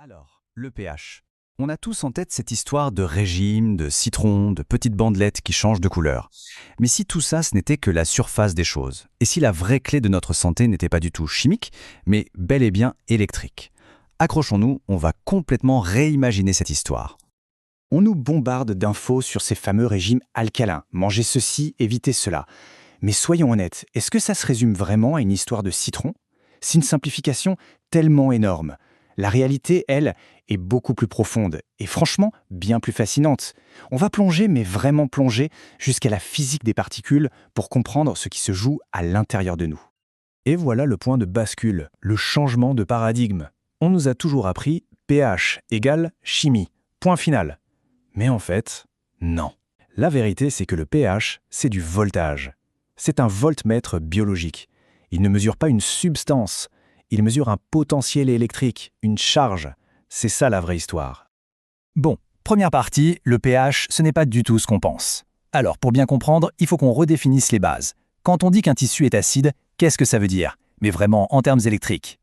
Alors, le pH. On a tous en tête cette histoire de régime, de citron, de petites bandelettes qui changent de couleur. Mais si tout ça, ce n'était que la surface des choses, et si la vraie clé de notre santé n'était pas du tout chimique, mais bel et bien électrique. Accrochons-nous, on va complètement réimaginer cette histoire. On nous bombarde d'infos sur ces fameux régimes alcalins. Mangez ceci, évitez cela. Mais soyons honnêtes, est-ce que ça se résume vraiment à une histoire de citron? C'est une simplification tellement énorme. La réalité, elle, est beaucoup plus profonde et franchement bien plus fascinante. On va plonger, mais vraiment plonger, jusqu'à la physique des particules pour comprendre ce qui se joue à l'intérieur de nous. Et voilà le point de bascule, le changement de paradigme. On nous a toujours appris pH égale chimie, point final. Mais en fait, non. La vérité, c'est que le pH, c'est du voltage. C'est un voltmètre biologique. Il ne mesure pas une substance, il mesure un potentiel électrique, une charge. C'est ça la vraie histoire. Bon, première partie, le pH, ce n'est pas du tout ce qu'on pense. Alors, pour bien comprendre, il faut qu'on redéfinisse les bases. Quand on dit qu'un tissu est acide, qu'est-ce que ça veut dire? Mais vraiment en termes électriques.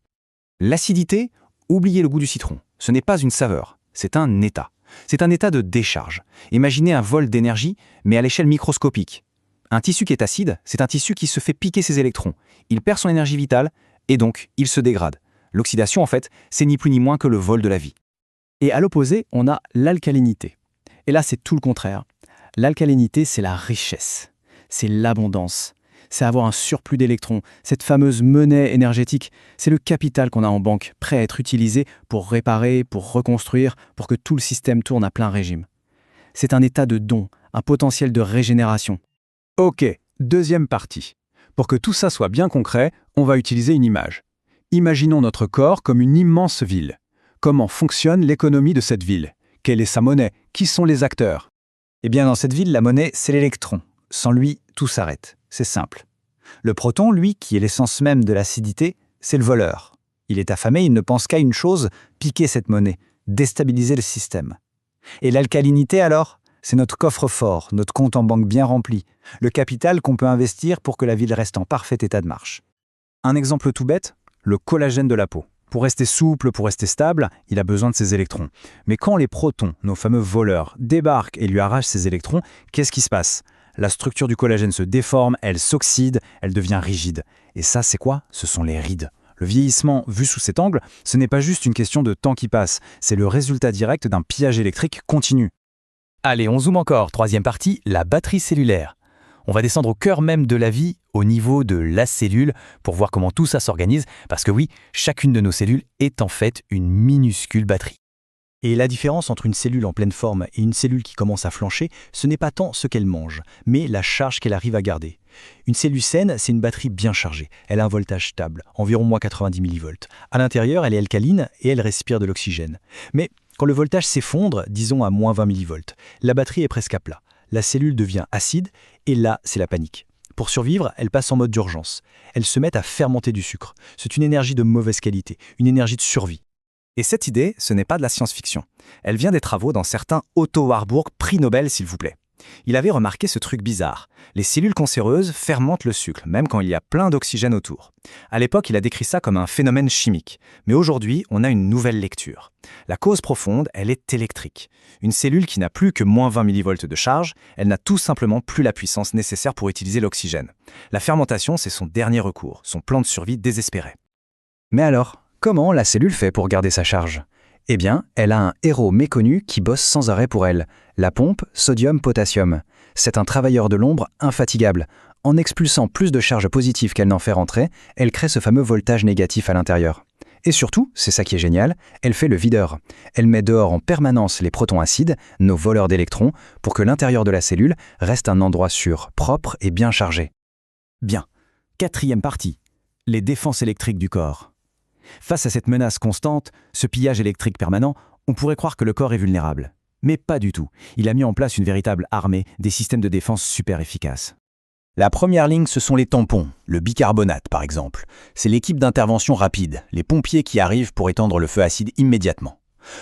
L'acidité, oubliez le goût du citron. Ce n'est pas une saveur, c'est un état. C'est un état de décharge. Imaginez un vol d'énergie, mais à l'échelle microscopique. Un tissu qui est acide, c'est un tissu qui se fait piquer ses électrons. Il perd son énergie vitale, et donc il se dégrade. L'oxydation, en fait, c'est ni plus ni moins que le vol de la vie. Et à l'opposé, on a l'alcalinité. Et là, c'est tout le contraire. L'alcalinité, c'est la richesse, c'est l'abondance, c'est avoir un surplus d'électrons, cette fameuse monnaie énergétique. C'est le capital qu'on a en banque, prêt à être utilisé pour réparer, pour reconstruire, pour que tout le système tourne à plein régime. C'est un état de don, un potentiel de régénération. Ok, deuxième partie. Pour que tout ça soit bien concret, on va utiliser une image. Imaginons notre corps comme une immense ville. Comment fonctionne l'économie de cette ville? Quelle est sa monnaie? Qui sont les acteurs? Eh bien, dans cette ville, la monnaie, c'est l'électron. Sans lui, tout s'arrête. C'est simple. Le proton, lui, qui est l'essence même de l'acidité, c'est le voleur. Il est affamé, il ne pense qu'à une chose, piquer cette monnaie, déstabiliser le système. Et l'alcalinité, alors? C'est notre coffre-fort, notre compte en banque bien rempli, le capital qu'on peut investir pour que la ville reste en parfait état de marche. Un exemple tout bête, le collagène de la peau. Pour rester souple, pour rester stable, il a besoin de ses électrons. Mais quand les protons, nos fameux voleurs, débarquent et lui arrachent ses électrons, qu'est-ce qui se passe? La structure du collagène se déforme, elle s'oxyde, elle devient rigide. Et ça, c'est quoi? Ce sont les rides. Le vieillissement, vu sous cet angle, ce n'est pas juste une question de temps qui passe, c'est le résultat direct d'un pillage électrique continu. Allez, on zoome encore. Troisième partie, la batterie cellulaire. On va descendre au cœur même de la vie, au niveau de la cellule, pour voir comment tout ça s'organise, parce que oui, chacune de nos cellules est en fait une minuscule batterie. Et la différence entre une cellule en pleine forme et une cellule qui commence à flancher, ce n'est pas tant ce qu'elle mange, mais la charge qu'elle arrive à garder. Une cellule saine, c'est une batterie bien chargée. Elle a un voltage stable, environ moins 90 mV. À l'intérieur, elle est alcaline et elle respire de l'oxygène. Mais quand le voltage s'effondre, disons à moins 20 mV, la batterie est presque à plat. La cellule devient acide et là, c'est la panique. Pour survivre, elle passe en mode d'urgence. Elle se met à fermenter du sucre. C'est une énergie de mauvaise qualité, une énergie de survie. Et cette idée, ce n'est pas de la science-fiction. Elle vient des travaux d'un certain Otto Warburg, prix Nobel s'il vous plaît. Il avait remarqué ce truc bizarre. Les cellules cancéreuses fermentent le sucre, même quand il y a plein d'oxygène autour. À l'époque, il a décrit ça comme un phénomène chimique. Mais aujourd'hui, on a une nouvelle lecture. La cause profonde, elle est électrique. Une cellule qui n'a plus que moins 20 mV de charge, elle n'a tout simplement plus la puissance nécessaire pour utiliser l'oxygène. La fermentation, c'est son dernier recours, son plan de survie désespéré. Mais alors, comment la cellule fait pour garder sa charge? Eh bien, elle a un héros méconnu qui bosse sans arrêt pour elle, la pompe sodium-potassium. C'est un travailleur de l'ombre infatigable. En expulsant plus de charge positive qu'elle n'en fait rentrer, elle crée ce fameux voltage négatif à l'intérieur. Et surtout, c'est ça qui est génial, elle fait le videur. Elle met dehors en permanence les protons acides, nos voleurs d'électrons, pour que l'intérieur de la cellule reste un endroit sûr, propre et bien chargé. Bien. Quatrième partie. Les défenses électriques du corps. Face à cette menace constante, ce pillage électrique permanent, on pourrait croire que le corps est vulnérable. Mais pas du tout. Il a mis en place une véritable armée, des systèmes de défense super efficaces. La première ligne, ce sont les tampons, le bicarbonate par exemple. C'est l'équipe d'intervention rapide, les pompiers qui arrivent pour éteindre le feu acide immédiatement.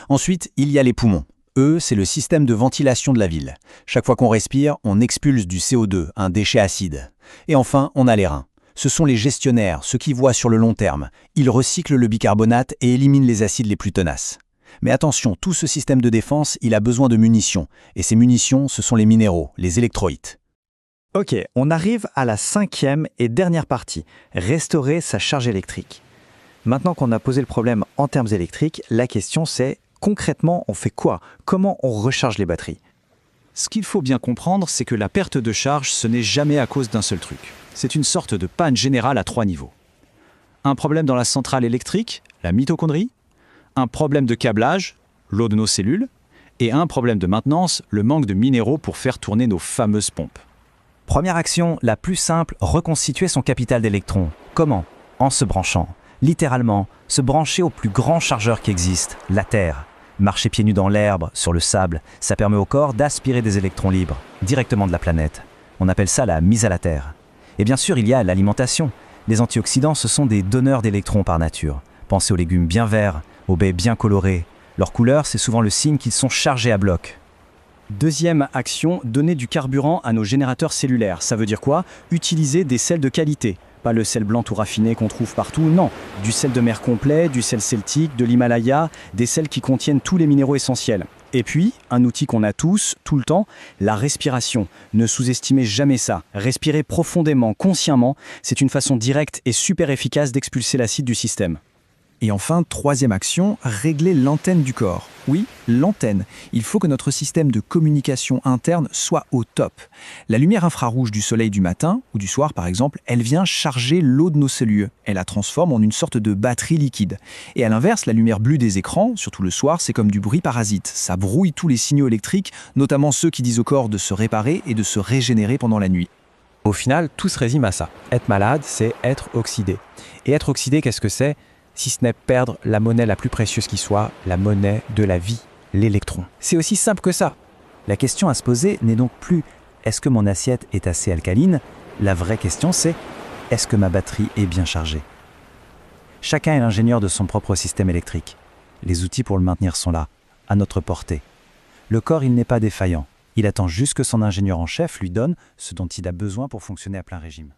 Ensuite, il y a les poumons. Eux, c'est le système de ventilation de la ville. Chaque fois qu'on respire, on expulse du CO2, un déchet acide. Et enfin, on a les reins. Ce sont les gestionnaires, ceux qui voient sur le long terme. Ils recyclent le bicarbonate et éliminent les acides les plus tenaces. Mais attention, tout ce système de défense, il a besoin de munitions. Et ces munitions, ce sont les minéraux, les électrolytes. Ok, on arrive à la 5e et dernière partie, restaurer sa charge électrique. Maintenant qu'on a posé le problème en termes électriques, la question c'est, concrètement, on fait quoi? Comment on recharge les batteries? Ce qu'il faut bien comprendre, c'est que la perte de charge, ce n'est jamais à cause d'un seul truc. C'est une sorte de panne générale à 3 niveaux. Un problème dans la centrale électrique, la mitochondrie, un problème de câblage, l'eau de nos cellules, et un problème de maintenance, le manque de minéraux pour faire tourner nos fameuses pompes. Première action, la plus simple, reconstituer son capital d'électrons. Comment? En se branchant. Littéralement, se brancher au plus grand chargeur qui existe, la Terre. Marcher pieds nus dans l'herbe, sur le sable, ça permet au corps d'aspirer des électrons libres, directement de la planète. On appelle ça la mise à la Terre. Et bien sûr, il y a l'alimentation. Les antioxydants, ce sont des donneurs d'électrons par nature. Pensez aux légumes bien verts, aux baies bien colorées. Leur couleur, c'est souvent le signe qu'ils sont chargés à bloc. Deuxième action, donner du carburant à nos générateurs cellulaires. Ça veut dire quoi? Utiliser des sels de qualité. Pas le sel blanc tout raffiné qu'on trouve partout, non. Du sel de mer complet, du sel celtique, de l'Himalaya, des sels qui contiennent tous les minéraux essentiels. Et puis, un outil qu'on a tous, tout le temps, la respiration. Ne sous-estimez jamais ça. Respirer profondément, consciemment, c'est une façon directe et super efficace d'expulser l'acide du système. Et enfin, troisième action, régler l'antenne du corps. Oui, l'antenne. Il faut que notre système de communication interne soit au top. La lumière infrarouge du soleil du matin, ou du soir par exemple, elle vient charger l'eau de nos cellules. Elle la transforme en une sorte de batterie liquide. Et à l'inverse, la lumière bleue des écrans, surtout le soir, c'est comme du bruit parasite. Ça brouille tous les signaux électriques, notamment ceux qui disent au corps de se réparer et de se régénérer pendant la nuit. Au final, tout se résume à ça. Être malade, c'est être oxydé. Et être oxydé, qu'est-ce que c'est? Si ce n'est perdre la monnaie la plus précieuse qui soit, la monnaie de la vie, l'électron. C'est aussi simple que ça. La question à se poser n'est donc plus « est-ce que mon assiette est assez alcaline ?» La vraie question c'est « est-ce que ma batterie est bien chargée ?» Chacun est l'ingénieur de son propre système électrique. Les outils pour le maintenir sont là, à notre portée. Le corps, il n'est pas défaillant. Il attend juste que son ingénieur en chef lui donne ce dont il a besoin pour fonctionner à plein régime.